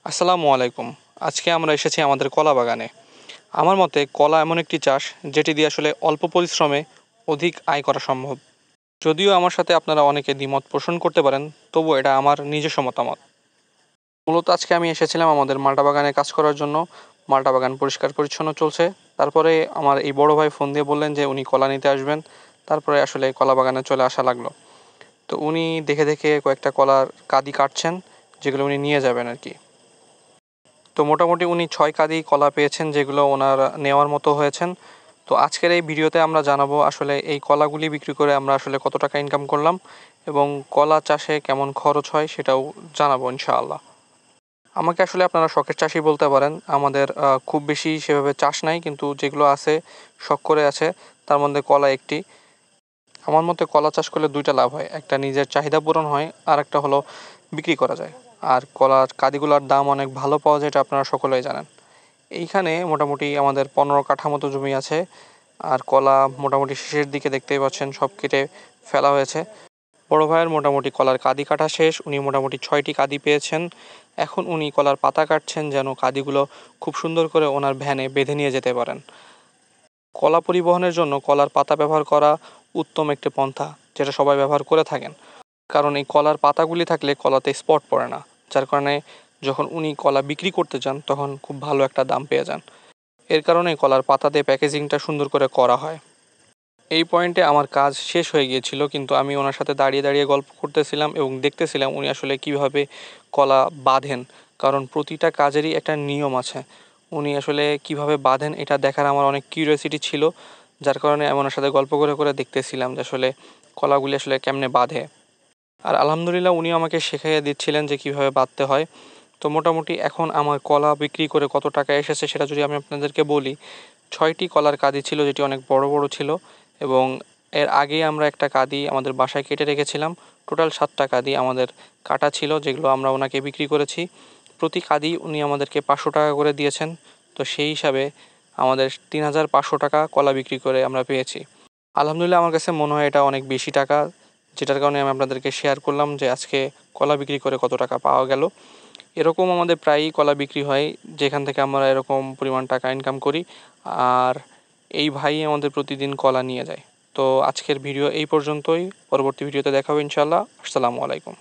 আসসালামু আলাইকুম। আজকে আমরা এসেছি আমাদের কলা বাগানে। আমার মতে কলা এমন একটি চাষ যেটি দিয়ে আসলে অল্প পরিশ্রমে অধিক আয় করা সম্ভব। যদিও আমার সাথে আপনারা অনেকে দ্বিমত পোষণ করতে পারেন, তবুও এটা আমার নিজস্ব মতামত। মূলত আজকে আমি এসেছিলাম আমাদের মাল্টা বাগানে কাজ করার জন্য। মাল্টা বাগান পরিষ্কার পরিচ্ছন্ন চলছে। তারপরে আমার এই বড় ভাই ফোন দিয়ে বললেন যে উনি কলা নিতে আসবেন। তারপরে আসলে কলা বাগানে চলে আসা লাগলো। তো উনি দেখে দেখে কয়েকটা কলার কাঁদি কাটছেন, যেগুলো উনি নিয়ে যাবেন আর কি। তো মোটামুটি উনি ৬ কাঁদি কলা পেয়েছেন, যেগুলো ওনার নেওয়ার মতো হয়েছেন। তো আজকের এই ভিডিওতে আমরা জানাবো আসলে এই কলাগুলি বিক্রি করে আমরা আসলে কত টাকা ইনকাম করলাম এবং কলা চাষে কেমন খরচ হয় সেটাও জানাবো ইনশাআল্লাহ। আমাকে আসলে আপনারা শখের চাষী বলতে পারেন। আমাদের খুব বেশি সেভাবে চাষ নাই, কিন্তু যেগুলো আছে শখ করে আছে, তার মধ্যে কলা একটি। আমার মতে কলা চাষ করলে দুইটা লাভ হয়, একটা নিজের চাহিদা পূরণ হয়, আর একটা হলো বিক্রি করা যায়। আর কলার কাঁদিগুলার দাম অনেক ভালো পাওয়া যায়, এটা আপনারা সকলেই জানেন। এইখানে মোটামুটি আমাদের ১৫ কাঠা মতো জমি আছে। আর কলা মোটামুটি শেষের দিকে দেখতেই পাচ্ছেন সব কেটে ফেলা হয়েছে। বড় ভাইয়ের মোটামুটি কলার কাঁদি কাটা শেষ, উনি মোটামুটি ৬টি কাঁদি পেয়েছেন। এখন উনি কলার পাতা কাটছেন যেন কাঁদিগুলো খুব সুন্দর করে ওনার ভ্যানে বেঁধে নিয়ে যেতে পারেন। কলা পরিবহনের জন্য কলার পাতা ব্যবহার করা উত্তম একটি পন্থা, যেটা সবাই ব্যবহার করে থাকেন। কারণ এই কলার পাতাগুলি থাকলে কলাতে স্পট পড়ে না, যার কারণে যখন উনি কলা বিক্রি করতে যান তখন খুব ভালো একটা দাম পেয়ে যান। এর কারণে কলার পাতা দিয়ে প্যাকেজিংটা সুন্দর করে করা হয়। এই পয়েন্টে আমার কাজ শেষ হয়ে গিয়েছিল, কিন্তু আমি ওনার সাথে দাঁড়িয়ে দাঁড়িয়ে গল্প করতেছিলাম এবং দেখতেছিলাম উনি আসলে কিভাবে কলা বাঁধেন। কারণ প্রতিটা কাজেরই একটা নিয়ম আছে। উনি আসলে কিভাবে বাঁধেন এটা দেখার আমার অনেক কিউরিওসিটি ছিল, যার কারণে আমি ওনার সাথে গল্প করে করে দেখতেছিলাম যে আসলে কলাগুলি আসলে কেমনে বাঁধে। আর আলহামদুলিল্লাহ উনি আমাকে শেখাইয়ে দিচ্ছিলেন যে কিভাবে বাঁধতে হয়। তো মোটামুটি এখন আমার কলা বিক্রি করে কত টাকা এসেছে সেটা যদি আমি আপনাদেরকে বলি, ৬টি কলার কাঁদি ছিল, যেটি অনেক বড় বড় ছিল। এবং এর আগেই আমরা একটা কাঁদি আমাদের বাসায় কেটে রেখেছিলাম। টোটাল ৭টা কাঁদি আমাদের কাটা ছিল, যেগুলো আমরা ওনাকে বিক্রি করেছি। প্রতি কাঁদি উনি আমাদেরকে ৫০০ টাকা করে দিয়েছেন। তো সেই হিসাবে আমাদের ৩,৫০০ টাকা কলা বিক্রি করে আমরা পেয়েছি। আলহামদুলিল্লাহ আমার কাছে মনে হয় এটা অনেক বেশি টাকা, যেটার কারণে আমি আপনাদেরকে শেয়ার করলাম যে আজকে কলা বিক্রি করে কত টাকা পাওয়া গেল। এরকম আমাদের প্রায়ই কলা বিক্রি হয়, যেখান থেকে আমরা এরকম পরিমাণ টাকা ইনকাম করি। আর এই ভাই আমাদের প্রতিদিন কলা নিয়ে যায়। তো আজকের ভিডিও এই পর্যন্তই। পরবর্তী ভিডিওতে দেখা হবে ইনশাআল্লাহ। আসসালামু আলাইকুম।